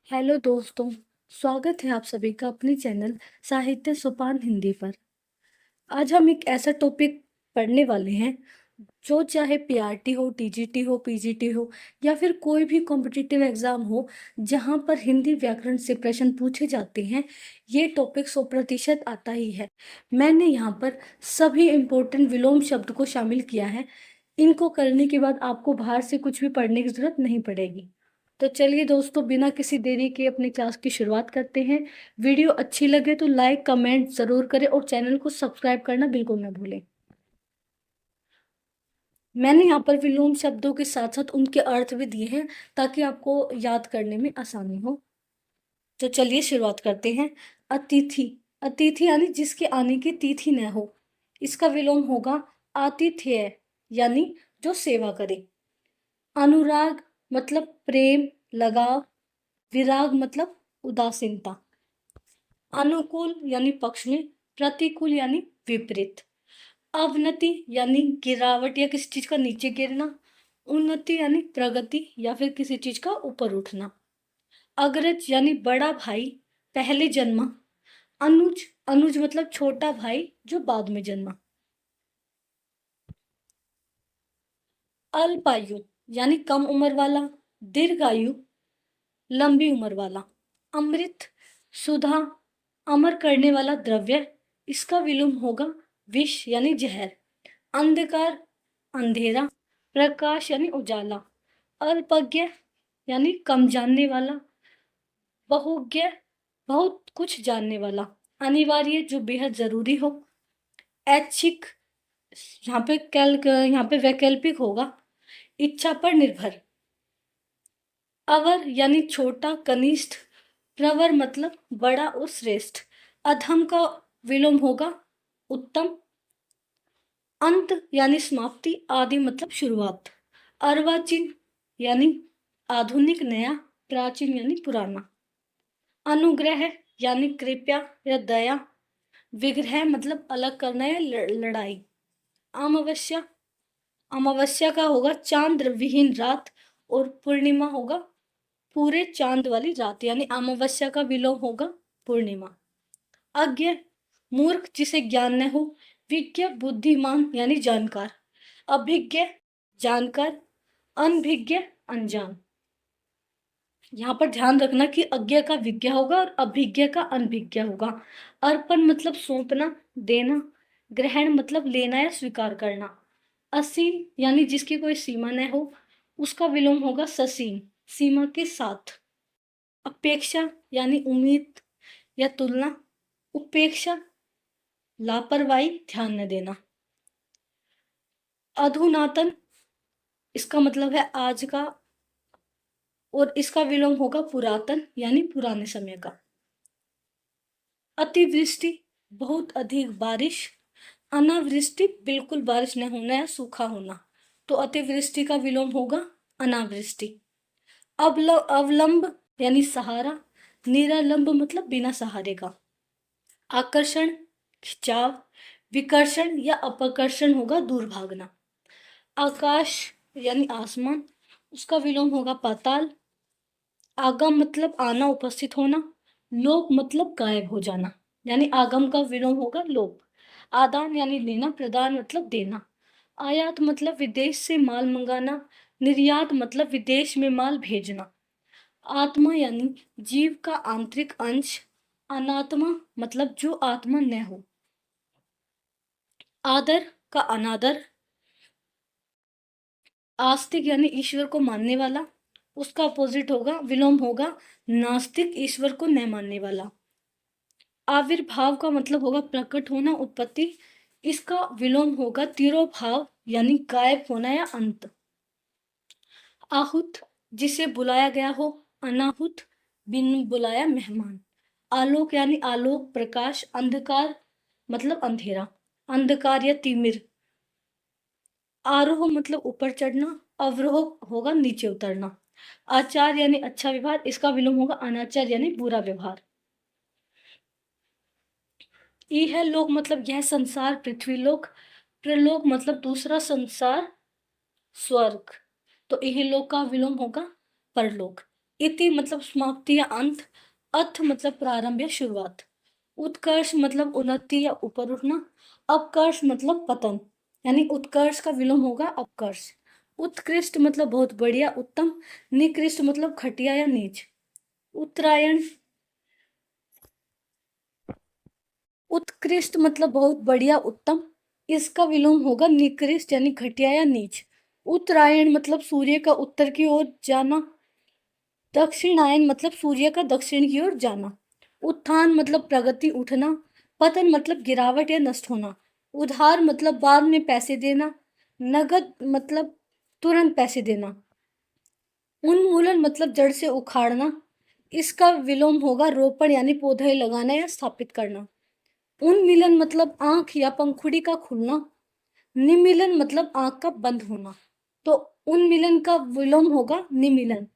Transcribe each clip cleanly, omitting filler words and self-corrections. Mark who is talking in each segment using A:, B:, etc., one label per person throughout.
A: Hello दोस्तों। स्वागत है आप सभी का अपने चैनल साहित्य सोपान हिंदी पर। आज हम एक ऐसा टॉपिक पढ़ने वाले हैं जो चाहे पीआरटी हो, टीजीटी हो, पीजीटी हो या फिर कोई भी कॉम्पिटिटिव एग्जाम हो, जहां पर हिंदी व्याकरण से प्रश्न पूछे जाते हैं। ये टॉपिक 100% आता ही है। मैंने यहाँ पर सभी इम्पोर्टेंट विलोम शब्द को शामिल किया है। इनको करने के बाद आपको बाहर से कुछ भी पढ़ने की जरूरत नहीं पड़ेगी। तो चलिए दोस्तों, बिना किसी देरी के अपनी क्लास की शुरुआत करते हैं। वीडियो अच्छी लगे तो लाइक कमेंट जरूर करें और चैनल को सब्सक्राइब करना बिल्कुल ना भूलें। मैंने यहाँ पर विलोम शब्दों के साथ साथ उनके अर्थ भी दिए हैं ताकि आपको याद करने में आसानी हो। तो चलिए शुरुआत करते हैं। अतिथि। अतिथि यानी जिसके आने की तिथि न हो। इसका विलोम होगा आतिथ्य, यानी जो सेवा करे। अनुराग मतलब प्रेम, लगाव। विराग मतलब उदासीनता। अनुकूल यानी पक्ष में, प्रतिकूल यानी विपरीत। अवनति यानी गिरावट या किसी चीज का नीचे गिरना। उन्नति यानी प्रगति या फिर किसी चीज का ऊपर उठना। अग्रज यानी बड़ा भाई, पहले जन्मा। अनुज, अनुज मतलब छोटा भाई जो बाद में जन्मा। अल्पायु यानी कम उम्र वाला। दीर्घायु, लंबी उम्र वाला। अमृत, सुधा, अमर करने वाला द्रव्य। इसका विलोम होगा विष यानी जहर। अंधकार, अंधेरा। प्रकाश यानी उजाला। अल्पज्ञ यानी कम जानने वाला। बहुज्ञ, बहुत कुछ जानने वाला। अनिवार्य, जो बेहद जरूरी हो। ऐच्छिक, यहाँ पे वैकल्पिक होगा। इच्छा पर निर्भर। अवर यानी छोटा, कनिष्ठ। प्रवर मतलब बड़ा और श्रेष्ठ। अधम का विलोम होगा उत्तम। अंत यानी समाप्ति। आदि मतलब शुरुआत। अर्वाचीन यानी आधुनिक, नया। प्राचीन यानी पुराना। अनुग्रह यानी कृपया या दया। विग्रह मतलब अलग करना या लड़ाई। अमावस्या, अमावस्या का होगा चांद विहीन रात और पूर्णिमा होगा पूरे चांद वाली रात, यानी अमावस्या का विलोम होगा पूर्णिमा। अज्ञ, मूर्ख जिसे ज्ञान न हो। विज्ञ, बुद्धिमान यानी जानकार। अभिज्ञ, जानकार। अनभिज्ञ, अनजान। यहाँ पर ध्यान रखना कि अज्ञ का विज्ञ होगा और अभिज्ञ का अनभिज्ञ होगा। अर्पण मतलब सौंपना, देना। ग्रहण मतलब लेना या स्वीकार करना। असीम यानी जिसकी कोई सीमा न हो, उसका विलोम होगा ससीम, सीमा के साथ। अपेक्षा यानी उम्मीद या तुलना। उपेक्षा, लापरवाही, ध्यान न देना। अधुनातन, इसका मतलब है आज का, और इसका विलोम होगा पुरातन यानी पुराने समय का। अतिवृष्टि, बहुत अधिक बारिश। अनावृष्टि, बिल्कुल बारिश न होना या सूखा होना। तो अतिवृष्टि का विलोम होगा अनावृष्टि। अवलंब यानी सहारा। निरालंब मतलब बिना सहारे का। आकर्षण, खिंचाव। विकर्षण या अपकर्षण होगा दूर भागना। आकाश यानी आसमान, उसका विलोम होगा पाताल। आगम मतलब आना, उपस्थित होना। लोप मतलब गायब हो जाना, यानी आगम का विलोम होगा लोप। आदान यानी लेना, प्रदान मतलब देना। आयात मतलब विदेश से माल मंगाना। निर्यात मतलब विदेश में माल भेजना। आत्मा यानी जीव का आंतरिक अंश। अनात्मा मतलब जो आत्मा न हो। आदर का अनादर। आस्तिक यानी ईश्वर को मानने वाला, उसका अपोजिट होगा, विलोम होगा नास्तिक, ईश्वर को न मानने वाला। आविर्भाव का मतलब होगा प्रकट होना, उत्पत्ति। इसका विलोम होगा तिरोभाव यानी गायब होना या अंत। आहूत, जिसे बुलाया गया हो। अनाहुत, बिन बुलाया मेहमान। आलोक यानी आलोक, प्रकाश। अंधकार मतलब अंधेरा, अंधकार या तिमिर। आरोह मतलब ऊपर चढ़ना। अवरोह होगा नीचे उतरना। आचार यानी अच्छा व्यवहार, इसका विलोम होगा अनाचार यानी बुरा व्यवहार। इह लोक मतलब यह संसार, पृथ्वी लोक। प्रलोक मतलब दूसरा संसार, स्वर्ग। तो इह लोक का विलोम होगा परलोक। इति मतलब समाप्ति या अंत, अथ मतलब प्रारंभ या शुरुआत, उत्कर्ष मतलब उन्नति या ऊपर उठना, अपकर्ष मतलब पतन, यानी उत्कर्ष का विलोम होगा अपकर्ष। उत्कृष्ट मतलब बहुत बढ़िया, उत्तम। निकृष्ट मतलब घटिया या नीच। उत्तरायण, उत्कृष्ट मतलब बहुत बढ़िया, उत्तम। इसका विलोम होगा निकृष्ट यानी घटिया या नीच। उत्तरायण मतलब सूर्य का उत्तर की ओर जाना। दक्षिणायन मतलब सूर्य का दक्षिण की ओर जाना। उत्थान मतलब प्रगति, उठना। पतन मतलब गिरावट या नष्ट होना। उधार मतलब बाद में पैसे देना। नगद मतलब तुरंत पैसे देना। उन्मूलन मतलब जड़ से उखाड़ना। इसका विलोम होगा रोपण यानी पौधे लगाना या स्थापित करना। उन्मिलन मतलब आंख या पंखुड़ी का खुलना। निमिलन मतलब आंख का बंद होना। तो उन्मिलन का विलोम होगा निमिलन।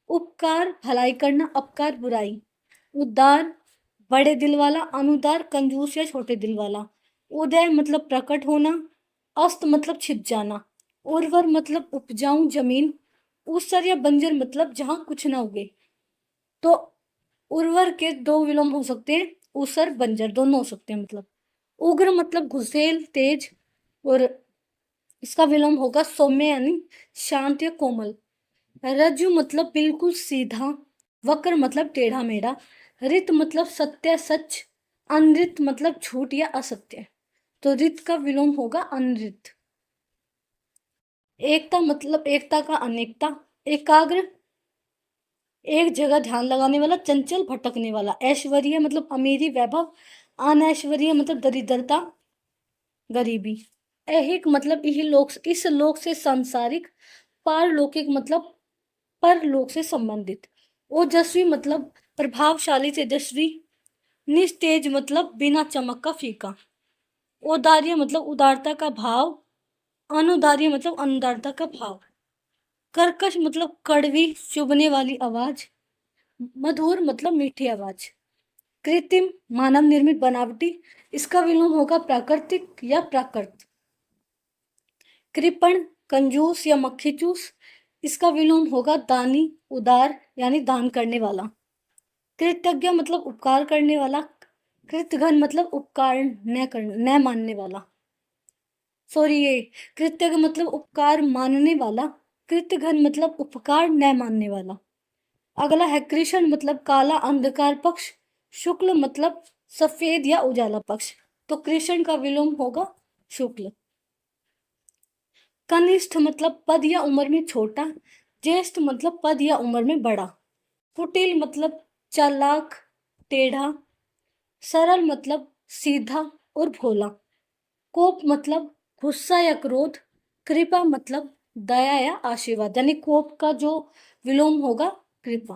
A: उपकार भलाई करना, अपकार बुराई। उदार बड़े दिल वाला, अनुदार कंजूस या छोटे दिल वाला। उदय मतलब प्रकट होना। अस्त मतलब छिप जाना। उर्वर मतलब उपजाऊ जमीन। ऊसर या बंजर मतलब जहां कुछ ना उगे। तो उर्वर के दो विलोम हो सकते हैं, ऊसर बंजर दोनों हो सकते हैं मतलब। उग्र मतलब गुस्सेल तेज, और इसका विलोम होगा सौम्य यानी शांत या कोमल। रज्जु मतलब बिल्कुल सीधा। वक्र मतलब टेढ़ा मेढ़ा। रित मतलब सत्य सच। अनृत मतलब झूठ या असत्य। तो रित का विलोम होगा अनृत। एकता मतलब एकता का अनेकता। एकाग्र एक जगह ध्यान लगाने वाला, चंचल भटकने वाला। ऐश्वर्य मतलब अमीरी वैभव। अनैश्वर्य मतलब दरिद्रता गरीबी। ऐहिक मतलब यही लोक, इस लोक से सांसारिक। पारलौकिक मतलब परलोक से संबंधित। ओजस्वी मतलब प्रभावशाली तेजस्वी। निस्तेज मतलब बिना चमक का फीका। औदार्य मतलब उदारता का भाव। अनुदार्य मतलब अनुदारता का भाव। कर्कश मतलब कड़वी चुभने वाली आवाज। मधुर मतलब मीठी आवाज। कृत्रिम मानव निर्मित बनावटी, इसका विलोम होगा प्राकृतिक या प्राकृत। कृपण कंजूस या मक्खी चूस, इसका विलोम होगा दानी उदार यानी दान करने वाला। कृतज्ञ मतलब उपकार करने वाला। कृतघ्न मतलब उपकार न मानने वाला। सॉरी, ये कृतज्ञ मतलब उपकार मानने वाला। कृतघ्न मतलब उपकार न मानने वाला। अगला है कृष्ण मतलब काला अंधकार पक्ष। शुक्ल मतलब सफेद या उजाला पक्ष। तो कृष्ण का विलोम होगा शुक्ल। कनिष्ठ मतलब पद या उम्र में छोटा। ज्येष्ठ मतलब पद या उम्र में बड़ा। कुटिल मतलब चालाक टेढ़ा। सरल मतलब सीधा और भोला। कोप मतलब गुस्सा या क्रोध। कृपा मतलब दया या आशीर्वाद, यानी कोप का जो विलोम होगा कृपा।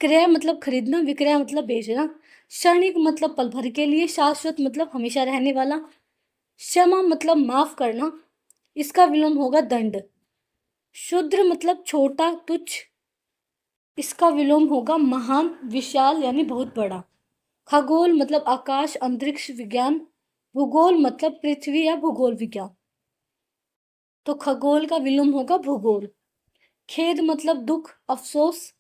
A: क्रय मतलब खरीदना, विक्रय मतलब बेचना। क्षणिक मतलब पल भर के लिए। शाश्वत मतलब हमेशा रहने वाला। क्षमा मतलब माफ करना, इसका विलोम होगा दंड। शूद्र मतलब छोटा तुच्छ, इसका विलोम होगा महान विशाल यानी बहुत बड़ा। खगोल मतलब आकाश अंतरिक्ष विज्ञान। भूगोल मतलब पृथ्वी या भूगोल विज्ञान। तो खगोल का विलोम होगा भूगोल। खेद मतलब दुख अफसोस,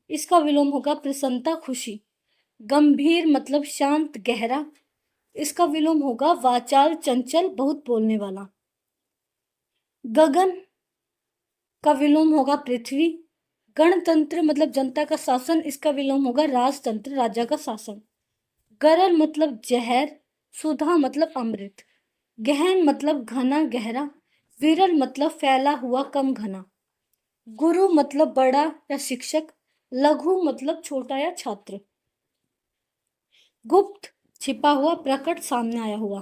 A: इसका विलोम होगा प्रसन्नता खुशी। गंभीर मतलब शांत गहरा, इसका विलोम होगा वाचाल चंचल बहुत बोलने वाला। गगन का विलोम होगा पृथ्वी। गणतंत्र मतलब जनता का शासन, इसका विलोम होगा राजतंत्र राजा का शासन। गरल मतलब जहर। सुधा मतलब अमृत। गहन मतलब घना गहरा। विरल मतलब फैला हुआ कम घना। गुरु मतलब बड़ा या शिक्षक। लघु मतलब छोटा या छात्र। गुप्त छिपा हुआ, प्रकट सामने आया हुआ।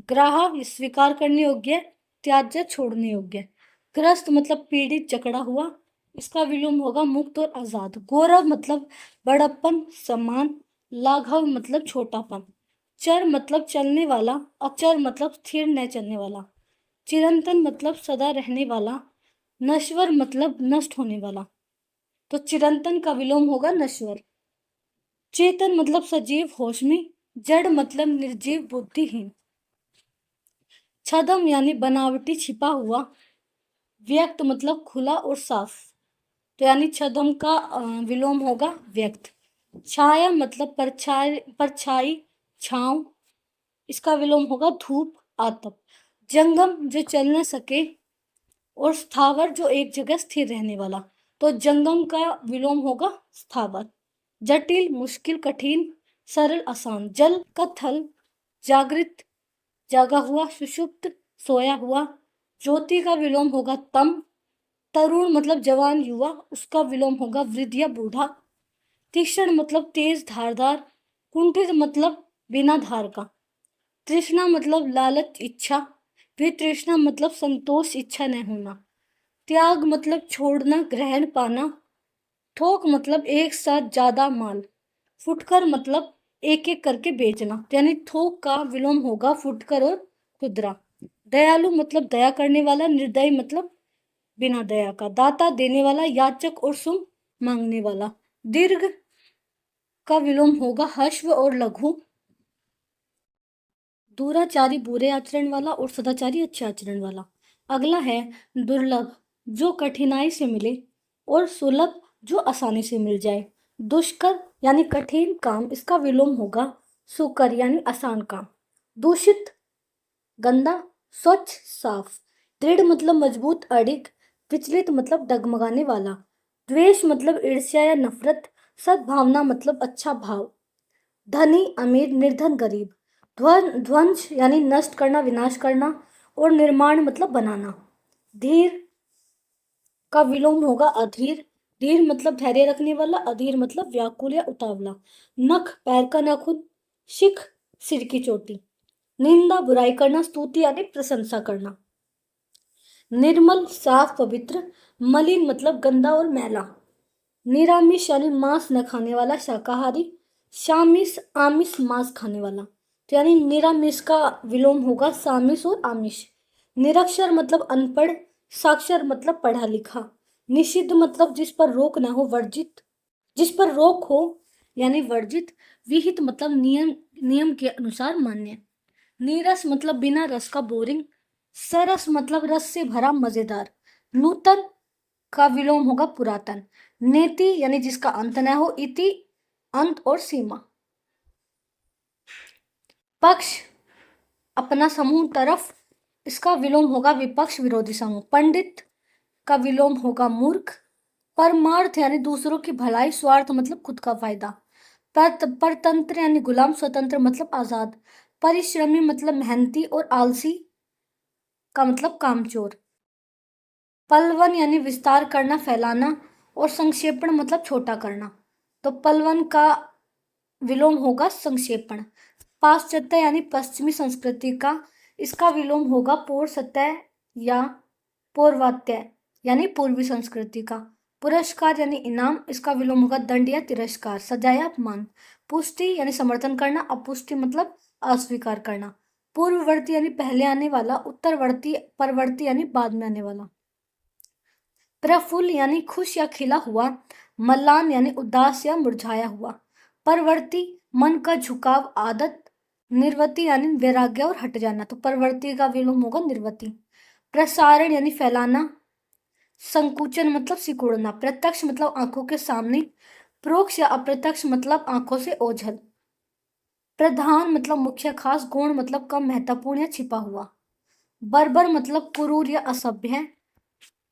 A: ग्राह स्वीकार करने योग्य, त्याज्य छोड़ने योग्य। ग्रस्त मतलब पीड़ित जकड़ा हुआ, इसका विलोम होगा मुक्त और आजाद। गौरव मतलब बड़प्पन सम्मान। लाघव मतलब छोटापन। चर मतलब चलने वाला, अचर मतलब स्थिर न चलने वाला। चिरंतन मतलब सदा रहने वाला। नश्वर मतलब नष्ट होने वाला। तो चिरंतन का विलोम होगा नश्वर। चेतन मतलब सजीव होश में। जड़ मतलब निर्जीव बुद्धिहीन। छदम यानी बनावटी छिपा हुआ। व्यक्त मतलब खुला और साफ। तो यानी छद्म का विलोम होगा व्यक्त। छाया मतलब परछाई, छांव, इसका विलोम होगा धूप, आतप। जंगम जो चल न सके, और स्थावर जो एक जगह स्थिर रहने वाला, तो जंगम का विलोम होगा स्थावर। जटिल, मुश्किल, कठिन, सरल, आसान। जल का थल, जागृत, जागा हुआ, सुषुप्त, सोया हुआ। ज्योति का विलोम होगा तम। तरुण मतलब जवान, युवा, उसका विलोम होगा वृद्ध या बूढ़ा। तीक्ष्ण मतलब तेज, धारदार। कुंठित मतलब बिना धार का। तृष्णा मतलब लालच, इच्छा। वितृष्णा मतलब संतोष, इच्छा न होना। त्याग मतलब छोड़ना, ग्रहण, पाना। थोक मतलब एक साथ ज्यादा माल। फुटकर मतलब एक एक करके बेचना, यानी थोक का विलोम होगा फुटकर और खुदरा। दयालु मतलब दया करने वाला। निर्दयी मतलब बिना दया का। दाता देने वाला, याचक और सुम मांगने वाला। दीर्घ का विलोम होगा हश्व और लघु। दूराचारी बुरे आचरण वाला और सदाचारी अच्छे आचरण वाला। अगला है दुर्लभ, जो कठिनाई से मिले, और सुलभ जो आसानी से मिल जाए। दुष्कर यानी कठिन काम, इसका विलोम होगा सुकर यानी आसान काम। दूषित गंदा, स्वच्छ, साफ। दृढ़ मतलब मजबूत, अडिग। विचलित मतलब डगमगाने वाला। द्वेष मतलब ईर्ष्या या नफरत। सद्भावना मतलब अच्छा भाव। धनी, अमीर, निर्धन, गरीब। ध्वंस यानी नष्ट करना, विनाश करना, और निर्माण मतलब बनाना। धीर का विलोम होगा अधीर। धीर मतलब धैर्य रखने वाला। अधीर मतलब व्याकुल या उतावला। नख पैर का नाखून। शिख सिर की चोटी। निंदा बुराई करना, स्तुति यानी प्रशंसा करना। निर्मल साफ पवित्र। मलिन मतलब गंदा और मैला। निरामिष यानी मांस न खाने वाला, शाकाहारी। शामिस आमिष मांस खाने वाला, तो यानी निरामिष का विलोम होगा सामिस और आमिष। निरक्षर मतलब अनपढ़। साक्षर मतलब पढ़ा लिखा। निषिद्ध मतलब जिस पर रोक न हो, वर्जित, जिस पर रोक हो यानी वर्जित। विहित मतलब नियम, नियम के अनुसार मान्य। नीरस मतलब बिना रस का, बोरिंग। सरस मतलब रस से भरा, मजेदार। नूतन का विलोम होगा पुरातन। नेति यानी जिसका अंत न हो। इति अंत और सीमा। पक्ष अपना समूह, तरफ, इसका विलोम होगा विपक्ष, विरोधी समूह। पंडित का विलोम होगा मूर्ख। परमार्थ यानी दूसरों की भलाई। स्वार्थ मतलब खुद का फायदा। परतंत्र यानी गुलाम। स्वतंत्र मतलब आजाद। परिश्रमी मतलब मेहनती, और आलसी का मतलब कामचोर। पलवन यानी विस्तार करना, फैलाना, और संक्षेपण मतलब छोटा करना। तो पलवन का विलोम होगा संक्षेपण। पाश्चात्य यानी पश्चिमी संस्कृति का, इसका विलोम होगा पौरसत्य या पौर्वात्य यानी पूर्वी संस्कृति का। पुरस्कार यानी इनाम, इसका विलोम होगा दंड या तिरस्कार, सजा या अपमान। पुष्टि यानी समर्थन करना। अपुष्टि मतलब अस्वीकार करना। पूर्ववर्ती यानी पहले आने वाला। उत्तरवर्ती परवर्ती यानी बाद में आने वाला। प्रफुल्ल यानी खुश या खिला हुआ। मलान यानी उदास या मुरझाया हुआ। परवर्ती मन का झुकाव, आदत। निर्वती यानी वैराग्य और हट जाना, तो परवर्ती का विलोम होगा निर्वती। प्रसारण यानी फैलाना। संकुचन मतलब सिकुड़ना। प्रत्यक्ष मतलब आंखों के सामने। प्रोक्ष या अप्रत्यक्ष मतलब आंखों से ओझल। प्रधान मतलब मुख्य, खास। गौण मतलब कम, महत्वपूर्ण या छिपा हुआ। बर्बर मतलब क्रूर या असभ्य,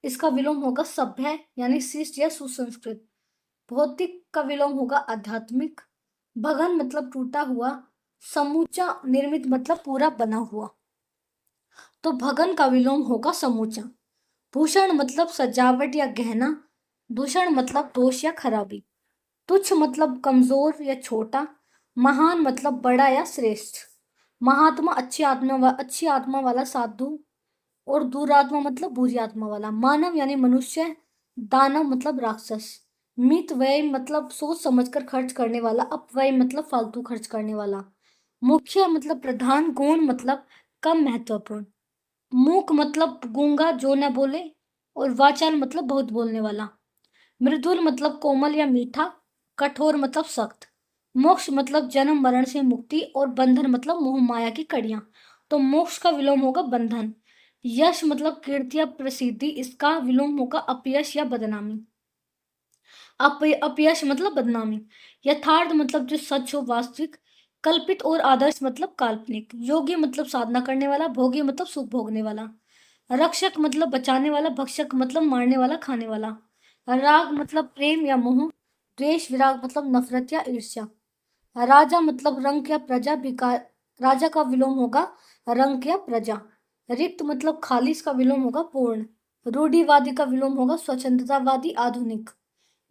A: इसका विलोम होगा सभ्य यानी शिष्ट या सुसंस्कृत। भौतिक का विलोम होगा आध्यात्मिक। भगन मतलब टूटा हुआ। समूचा निर्मित मतलब पूरा बना हुआ, तो भगन का विलोम होगा समूचा। भूषण मतलब सजावट या गहना। दूषण मतलब दोष या खराबी। तुच्छ मतलब कमजोर या छोटा। महान मतलब बड़ा या श्रेष्ठ। महात्मा अच्छी आत्मा वाला साधु, और दुरात्मा मतलब बुरी आत्मा वाला। मानव यानी मनुष्य। दानव मतलब राक्षस। मित व्यय मतलब सोच समझकर खर्च करने वाला। अपव्यय मतलब फालतू खर्च करने वाला। मुख्य मतलब प्रधान। गौण मतलब कम महत्वपूर्ण। मूक मतलब गूंगा जो न बोले, और वाचाल मतलब बहुत बोलने वाला। मृदुल मतलब कोमल या मीठा। कठोर मतलब सख्त। मोक्ष मतलब जन्म मरण से मुक्ति, और बंधन मतलब मोह माया की कड़ियां। तो मोक्ष का विलोम होगा बंधन। यश मतलब कीर्ति या प्रसिद्धि, इसका विलोम होगा अपयश या बदनामी। अपयश मतलब बदनामी। यथार्थ मतलब जो सच हो, वास्तविक। कल्पित और आदर्श मतलब काल्पनिक। योगी मतलब साधना करने वाला। भोगी मतलब सुख भोगने वाला। रक्षक मतलब बचाने वाला। भक्षक मतलब मारने वाला, खाने वाला। राग मतलब प्रेम या मोह। द्वेष विराग मतलब नफरत या ईर्ष्या। राजा मतलब रंक या प्रजा। भिकार राजा का विलोम होगा रंक या प्रजा। रिक्त मतलब खाली, इसका विलोम होगा पूर्ण। रूढ़िवादी का विलोम होगा स्वतंत्रतावादी, आधुनिक।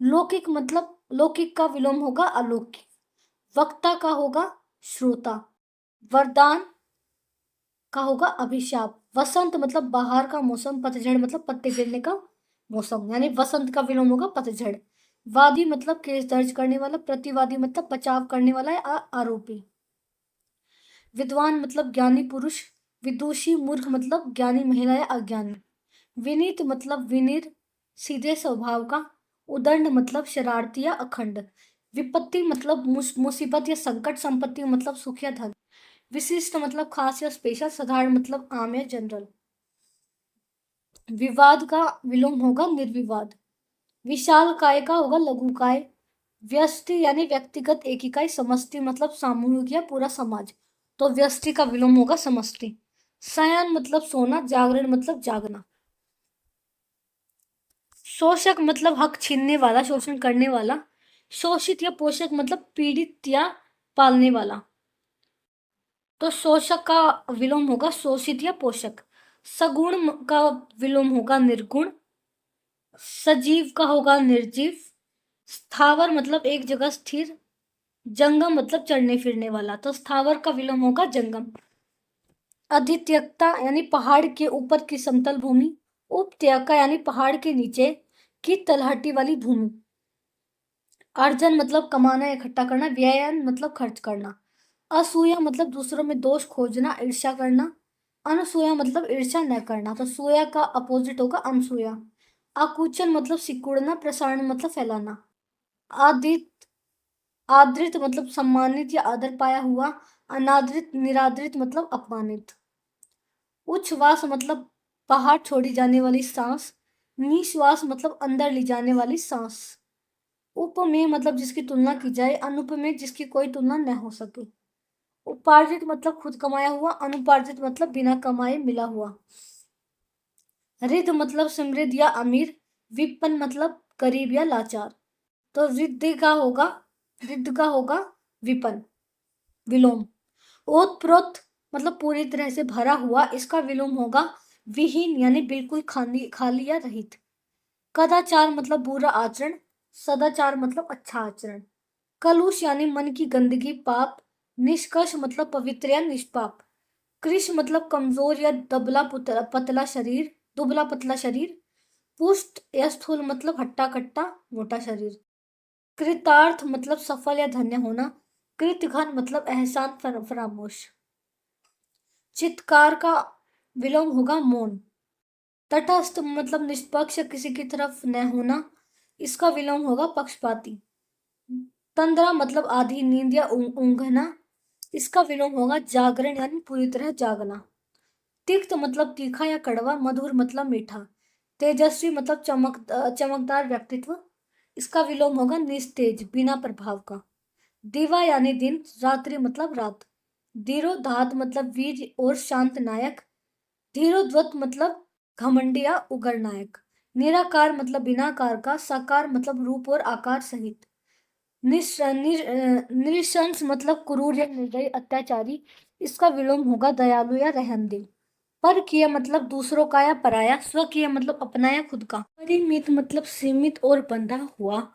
A: लौकिक मतलब लौकिक का विलोम होगा अलौकिक। वक्ता का होगा श्रोता। वरदान का होगा अभिशाप। वसंत मतलब बाहर का मौसम। पतझड़ मतलब पत्ते गिरने का मौसम, यानी वसंत का विलोम होगा पतझड़। वादी मतलब केस दर्ज करने वाला। प्रतिवादी मतलब बचाव करने वाला या आरोपी। विद्वान मतलब ज्ञानी पुरुष। विदुषी मूर्ख मतलब ज्ञानी महिला या अज्ञानी। विनीत मतलब विनिर, सीधे स्वभाव का। उदंड मतलब शरारती या अखंड। विपत्ति मतलब मुसीबत या संकट। संपत्ति मतलब सुख या धन। विशिष्ट मतलब खास या स्पेशल। साधारण मतलब आम या जनरल। विवाद का विलोम होगा निर्विवाद। विशाल काय का होगा लघु काय। व्यष्टि यानी व्यक्तिगत एक इकाई। समष्टि मतलब सामूहिक या पूरा समाज, तो व्यष्टि का विलोम होगा समष्टि। शयन मतलब सोना। जागरण मतलब जागना। शोषक मतलब हक छीनने वाला, शोषण करने वाला। शोषित या पोषक मतलब पीड़ित या पालने वाला, तो शोषक का विलोम होगा शोषित या पोषक। सगुण का विलोम होगा निर्गुण। सजीव का होगा निर्जीव। स्थावर मतलब एक जगह स्थिर। जंगम मतलब चढ़ने फिरने वाला, तो स्थावर का विलोम होगा जंगम। अधित्यक्ता यानी पहाड़ के ऊपर की समतल भूमि। उपत्यका यानी पहाड़ के नीचे की तलहटी वाली भूमि। अर्जन मतलब कमाना, इकट्ठा करना। व्ययन मतलब खर्च करना। असूया मतलब दूसरों में दोष खोजना, ईर्ष्या करना। अनसूया मतलब ईर्ष्या न करना, तो सूया का अपोजिट होगा अनसूया। आकुचन मतलब सिकुड़ना। प्रसारण मतलब फैलाना। आदित आदृत मतलब सम्मानित या आदर पाया हुआ। अनादृत निरादृत मतलब अपमानित। उच्छ्वास मतलब बाहर छोड़ी जाने वाली सांस। निश्वास मतलब अंदर ली जाने वाली सांस। उपमेय मतलब जिसकी तुलना की जाए। अनुपमेय जिसकी कोई तुलना न हो सके। उपार्जित मतलब खुद कमाया हुआ। अनुपार्जित मतलब बिना कमाए मिला हुआ। रिद्ध मतलब समृद्ध या अमीर। विपन्न मतलब गरीब या लाचार, तो रिद्ध का होगा विपन्न विलोम। ओतप्रोत मतलब पूरी तरह से भरा हुआ, इसका विलोम होगा विहीन यानी बिल्कुल खाली खाली या रहित। कदाचार मतलब बुरा आचरण। सदाचार मतलब अच्छा आचरण। कलुष यानी मन की गंदगी, पाप। निष्कर्ष मतलब पवित्र या निष्पाप। कृश मतलब कमजोर या दुबला पतला शरीर। पुष्ट या स्थूल मतलब हट्टा कट्टा मोटा शरीर। कृतार्थ मतलब सफल या धन्य होना। कृतघ्न मतलब एहसान फरामोश। चित्कार का विलोम होगा मौन। तटस्थ मतलब निष्पक्ष, किसी की तरफ न होना, इसका विलोम होगा पक्षपाती। तंद्रा मतलब आधी नींद या ऊंघना, इसका विलोम होगा जागरण यानी पूरी तरह जागना। तिक्त मतलब तीखा या कड़वा। मधुर मतलब मीठा। तेजस्वी मतलब चमकदार व्यक्तित्व, इसका विलोम होगा निस्तेज बिना प्रभाव का। दिवा यानी दिन। रात्रि मतलब रात। धीरोदात मतलब वीर और शांत नायक। धीरोद्वत मतलब घमंडी या उग्र नायक। निराकार मतलब बिना कार का। साकार मतलब रूप और आकार सहित। निशंस मतलब क्रूर या निर्दयी अत्याचारी, इसका विलोम होगा दयालु या रहमदिल। पर किया मतलब दूसरों का या पराया। स्व किया मतलब अपना या खुद का। परिमित मतलब सीमित और बंधा हुआ,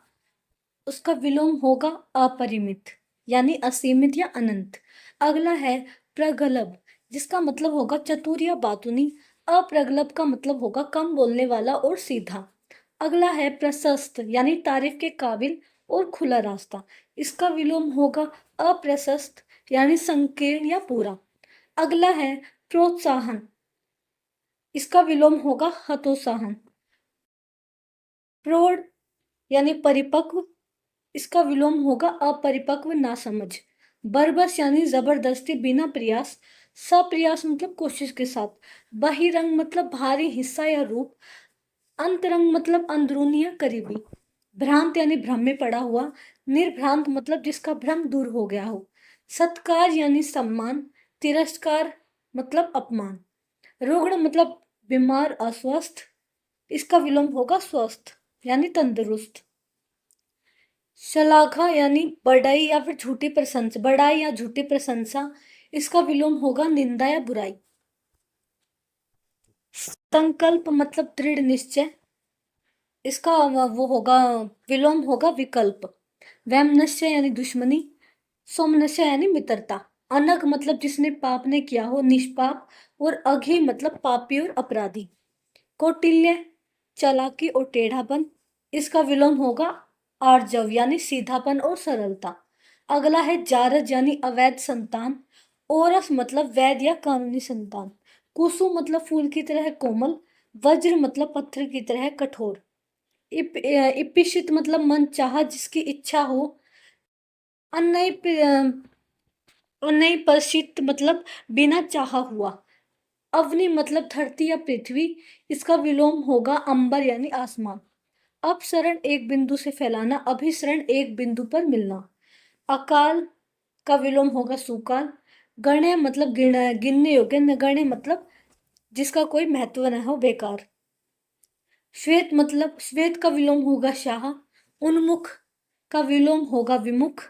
A: उसका विलोम होगा अपरिमित यानी असीमित या अनंत। अगला है प्रगल्भ, जिसका मतलब होगा चतुर या बातुनी। अप्रगल्भ का मतलब होगा कम बोलने वाला और सीधा। अगला है प्रशस्त यानी तारीफ के काबिल और खुला रास्ता, इसका विलोम होगा अप्रशस्त यानी संकीर्ण या पूरा। अगला है प्रोत्साहन, इसका विलोम होगा हतोत्साहन। प्रौढ़ यानी परिपक्व, इसका विलोम होगा अपरिपक्व नासमझ। बरबस यानी जबरदस्ती बिना प्रयास। सप्रयास मतलब कोशिश के साथ। बहिरंग मतलब भारी हिस्सा या रूप। अंतरंग मतलब अंदरूनी या करीबी। भ्रांत यानी भ्रम में पड़ा हुआ, निर्भ्रांत मतलब जिसका भ्रम दूर हो गया हो, सत्कार यानी सम्मान, तिरस्कार मतलब अपमान, रुग्ण मतलब बीमार अस्वस्थ, इसका विलोम होगा स्वस्थ यानी तंदुरुस्त, शलाघा यानी बड़ाई या फिर झूठी प्रशंसा, बड़ाई या झूठी प्रशंसा, इसका विलोम होगा निंदा या बुराई, संकल्प मतलब दृढ़ निश्चय, इसका वो होगा विलोम होगा विकल्प, वैमनस्य यानी दुश्मनी, सोमनस्य यानी मित्रता, अनग मतलब जिसने पाप ने किया हो, निष्पाप, और अघी मतलब पापी और अपराधी, कौटिल्य चालाकी और टेढ़ापन, इसका विलोम होगा आर्जव यानी सीधापन और सरलता। अगला है जारज यानी अवैध संतान, ओरस मतलब वैध या कानूनी संतान, कुसुम मतलब फूल की तरह कोमल, वज्र मतलब पत्थर की तरह कठोर, इपिशित मतलब मन चाहा जिसकी इच्छा हो, अनैपशित मतलब बिना चाहा हुआ, अवनि मतलब धरती या पृथ्वी, इसका विलोम होगा अंबर यानी आसमान, अपसरण एक बिंदु से फैलाना, अभिसरण एक बिंदु पर मिलना, अकाल का विलोम होगा सुकाल, गण्य मतलब गिनने योग्य, नगण्य मतलब जिसका कोई महत्व न हो, बेकार, श्वेत मतलब श्वेत का विलोम होगा शाह, उन्मुख का विलोम होगा विमुख,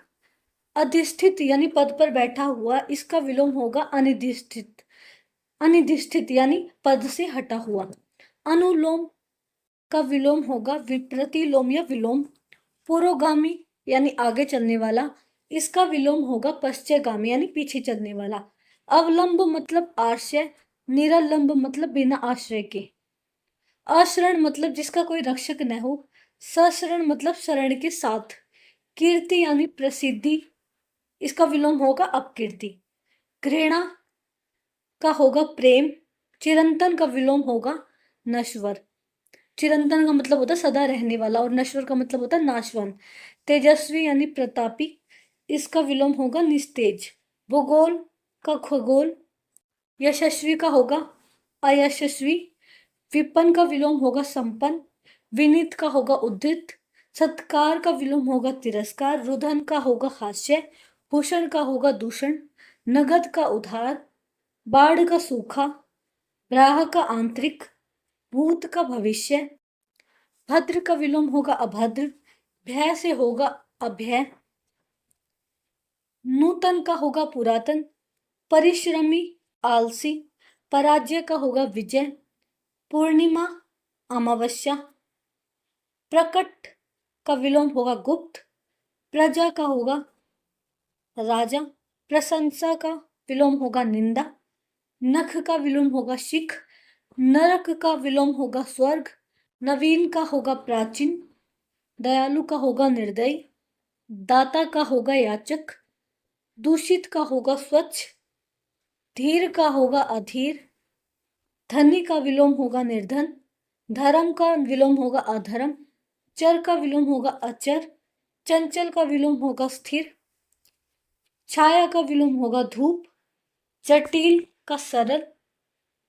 A: अधिष्ठित यानी पद पर बैठा हुआ, इसका विलोम होगा अनिधिष्ठित, अनिधिष्ठित यानी पद से हटा हुआ, अनुलोम का विलोम होगा प्रतिलोम या विलोम, पुरोगामी यानी आगे चलने वाला, इसका विलोम होगा पश्चगामी यानी पीछे चलने वाला, अवलंब मतलब आश्रय, निरलंब मतलब बिना आश्रय के, अशरण मतलब जिसका कोई रक्षक न हो, सशरण मतलब शरण के साथ, कीर्ति यानी प्रसिद्धि, इसका विलोम होगा अपकीर्ति, घृणा का होगा प्रेम, चिरंतन का विलोम होगा नश्वर, चिरंतन का मतलब होता है सदा रहने वाला और नश्वर का मतलब होता है नाशवान, तेजस्वी यानी प्रतापी, इसका विलोम होगा निस्तेज, भूगोल का खगोल, यशस्वी का होगा अयशस्वी, विपन्न का विलोम होगा संपन्न, विनीत का होगा उद्धृत, सत्कार का विलोम होगा तिरस्कार, रुदन का होगा हास्य, भूषण का होगा दूषण, नगद का उधार, बाढ़ का सूखा, ब्राह का आंतरिक, भूत का भविष्य, भद्र का विलोम होगा अभद्र, भय से होगा अभय, नूतन का होगा पुरातन, परिश्रमी आलसी, पराजय का होगा विजय, पूर्णिमा अमावस्या, प्रकट का विलोम होगा गुप्त, प्रजा का होगा राजा, प्रशंसा का विलोम होगा निंदा, नख का विलोम होगा शिख, नरक का विलोम होगा स्वर्ग, नवीन का होगा प्राचीन, दयालु का होगा निर्दयी, दाता का होगा याचक, दूषित का होगा स्वच्छ, धीर का होगा अधीर, धनी का विलोम होगा निर्धन, धर्म का विलोम होगा अधर्म, चर का विलोम होगा अचर, चंचल का विलोम होगा स्थिर, छाया का विलोम होगा धूप, जटिल का सरल,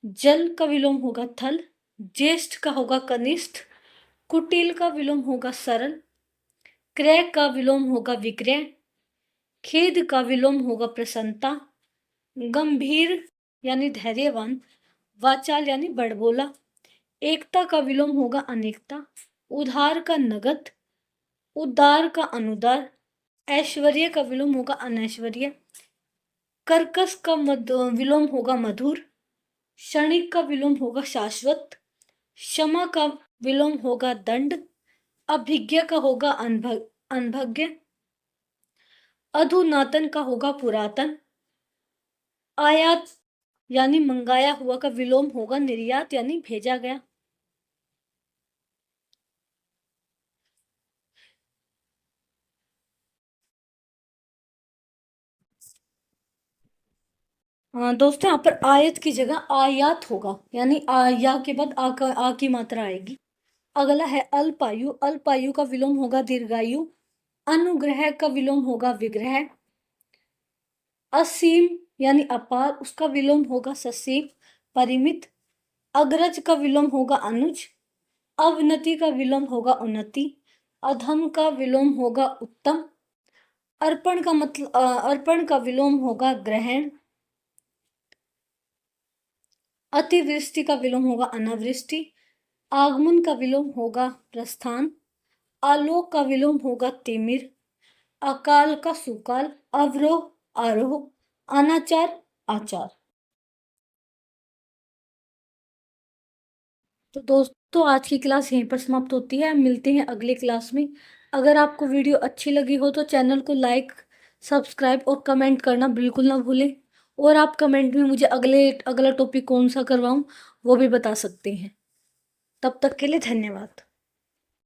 A: जल का विलोम होगा थल, ज्येष्ठ का होगा कनिष्ठ, कुटिल का विलोम होगा सरल, क्रय का विलोम होगा विक्रय, खेद का विलोम होगा प्रसन्नता, गंभीर यानी धैर्यवान, वाचाल यानी बड़बोला, एकता का विलोम होगा अनेकता, उधार का नगद, उदार का अनुदार, ऐश्वर्य का विलोम होगा अनैश्वर्य, कर्कश का विलोम होगा मधुर, क्षणिक का विलोम होगा शाश्वत, क्षमा का विलोम होगा दंड, अभिज्ञ का होगा अनभज्ञ, अधुनातन का होगा पुरातन, आयात यानी मंगाया हुआ का विलोम होगा निर्यात यानी भेजा गया। दोस्तों यहाँ पर आयत की जगह आयात होगा यानी या के बाद आ की मात्रा आएगी। अगला है अल्पायु, अल्पायु का विलोम होगा दीर्घायु, अनुग्रह का विलोम होगा विग्रह, असीम यानी अपार उसका विलोम होगा ससीम परिमित, अग्रज का विलोम होगा अनुज, अवनति का विलोम होगा उन्नति, अधम का विलोम होगा उत्तम। अर्पण का विलोम होगा ग्रहण। अतिवृष्टि का विलोम होगा अनावृष्टि। आगमन का विलोम होगा प्रस्थान। आलोक का विलोम होगा तिमिर। अकाल का सुकाल। अवरोह आरोह। अनाचार आचार। तो दोस्तों आज की क्लास यहीं पर समाप्त होती है, मिलते हैं अगली क्लास में। अगर आपको वीडियो अच्छी लगी हो तो चैनल को लाइक, सब्सक्राइब और कमेंट करना बिल्कुल ना भूलें। और आप कमेंट में मुझे अगला टॉपिक कौन सा करवाऊँ वो भी बता सकते हैं। तब तक के लिए धन्यवाद।